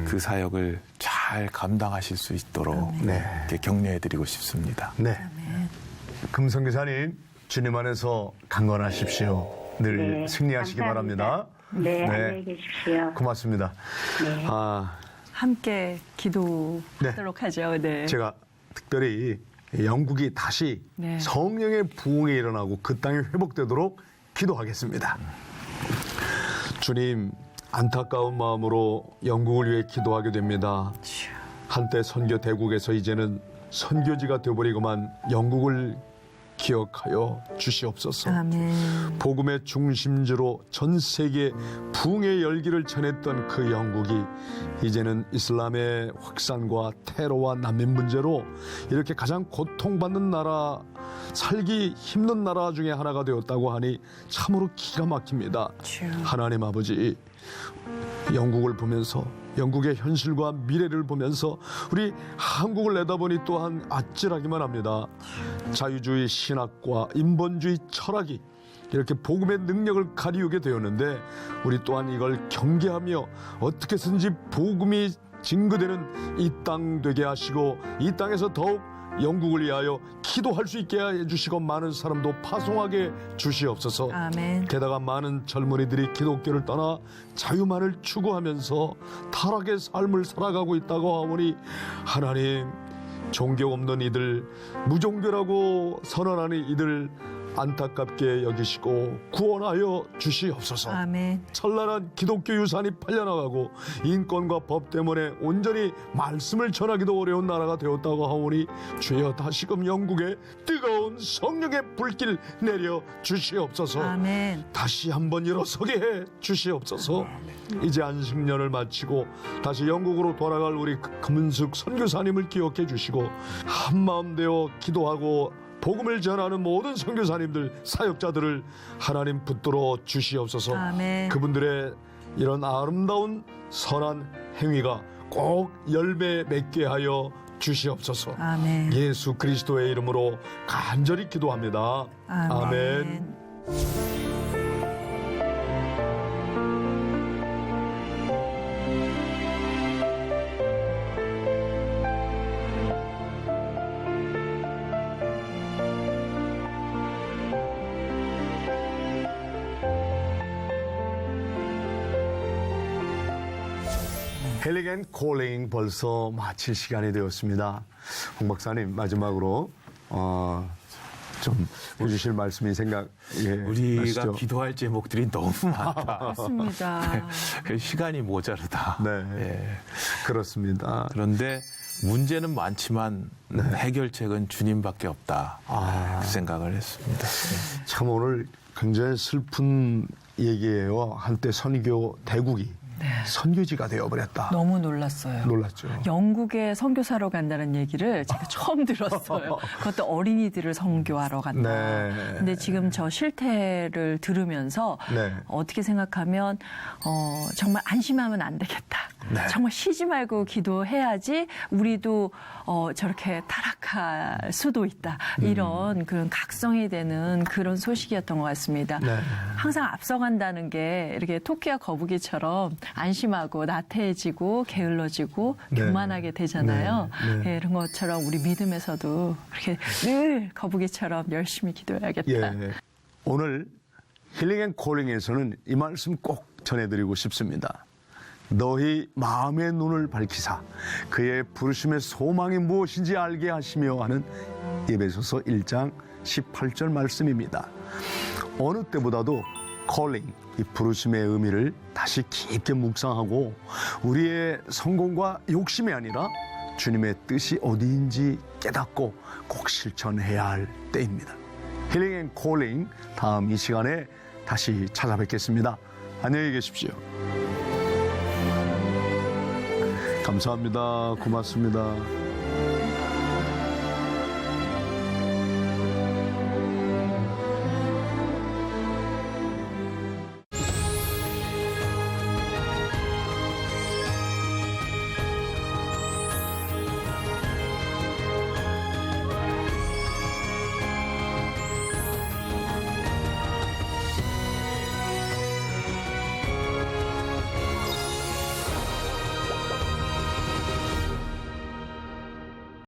그 사역을 잘 감당하실 수 있도록 이렇게 격려해드리고 싶습니다. 네. 금 선교사님, 주님 안에서 강건하십시오. 늘 승리하시기 감사합니다. 바랍니다. 네, 안녕히 계십시오. 고맙습니다. 네. 함께 기도하도록 하죠. 네. 제가 특별히 영국이 다시 성령의 부흥이 일어나고 그 땅이 회복되도록 기도하겠습니다. 주님, 안타까운 마음으로 영국을 위해 기도하게 됩니다. 한때 선교 대국에서 이제는 선교지가 되어버리고만 영국을 기억하여 주시옵소서. 아멘. 복음의 중심지로 전 세계 부흥의 열기를 전했던 그 영국이 이제는 이슬람의 확산과 테러와 난민 문제로 이렇게 가장 고통받는 나라, 살기 힘든 나라 중에 하나가 되었다고 하니 참으로 기가 막힙니다. 하나님 아버지, 영국을 보면서 영국의 현실과 미래를 보면서 우리 한국을 내다보니 또한 아찔하기만 합니다. 자유주의 신학과 인본주의 철학이 이렇게 복음의 능력을 가리우게 되었는데 우리 또한 이걸 경계하며 어떻게 해서든지 복음이 증거되는 이 땅 되게 하시고 이 땅에서 더욱 영국을 위하여 기도할 수 있게 해주시고 많은 사람도 파송하게 주시옵소서. 아멘. 게다가 많은 젊은이들이 기독교를 떠나 자유만을 추구하면서 타락의 삶을 살아가고 있다고 하오니 하나님, 종교 없는 이들, 무종교라고 선언하는 이들 안타깝게 여기시고 구원하여 주시옵소서. 아멘. 찬란한 기독교 유산이 팔려나가고 인권과 법 때문에 온전히 말씀을 전하기도 어려운 나라가 되었다고 하오니 주여 다시금 영국에 뜨거운 성령의 불길 내려 주시옵소서. 아멘. 다시 한번 일어서게 해 주시옵소서. 이제 안식년을 마치고 다시 영국으로 돌아갈 우리 금은숙 선교사님을 기억해 주시고 한마음 되어 기도하고 복음을 전하는 모든 선교사님들, 사역자들을 하나님 붙들어 주시옵소서. 아멘. 그분들의 이런 아름다운 선한 행위가 꼭 열매 맺게 하여 주시옵소서. 아멘. 예수 그리스도의 이름으로 간절히 기도합니다. 아멘. 힐링 앤 콜링 벌써 마칠 시간이 되었습니다. 홍 박사님, 마지막으로 좀 해주실 말씀이 우리가 나시죠? 기도할 제목들이 너무 많다. 맞습니다. 시간이 모자르다. 네, 그렇습니다. 그런데 문제는 많지만 해결책은 주님밖에 없다. 그 생각을 했습니다. 참 오늘 굉장히 슬픈 얘기예요. 한때 선교 대국이 선교지가 되어버렸다. 너무 놀랐어요. 놀랐죠. 영국에 선교사로 간다는 얘기를 제가 처음 들었어요. 그것도 어린이들을 선교하러 간다. 네. 근데 지금 저 실태를 들으면서 네. 어떻게 생각하면 정말 안심하면 안 되겠다. 네. 정말 쉬지 말고 기도해야지 우리도 저렇게 타락할 수도 있다. 이런 그런 각성이 되는 그런 소식이었던 것 같습니다. 네. 항상 앞서간다는 게 이렇게 토끼와 거북이처럼 안심하고 나태해지고 게을러지고 네. 교만하게 되잖아요. 네. 네. 예, 이런 것처럼 우리 믿음에서도 그렇게 늘 거북이처럼 열심히 기도해야겠다. 예. 오늘 힐링 앤 콜링에서는 이 말씀 꼭 전해드리고 싶습니다. 너희 마음의 눈을 밝히사 그의 부르심의 소망이 무엇인지 알게 하시며 하는 에베소서 1장 18절 말씀입니다. 어느 때보다도 콜링, 이 부르심의 의미를 다시 깊게 묵상하고 우리의 성공과 욕심이 아니라 주님의 뜻이 어디인지 깨닫고 꼭 실천해야 할 때입니다. 힐링 앤 콜링 다음 이 시간에 다시 찾아뵙겠습니다. 안녕히 계십시오. 감사합니다. 고맙습니다.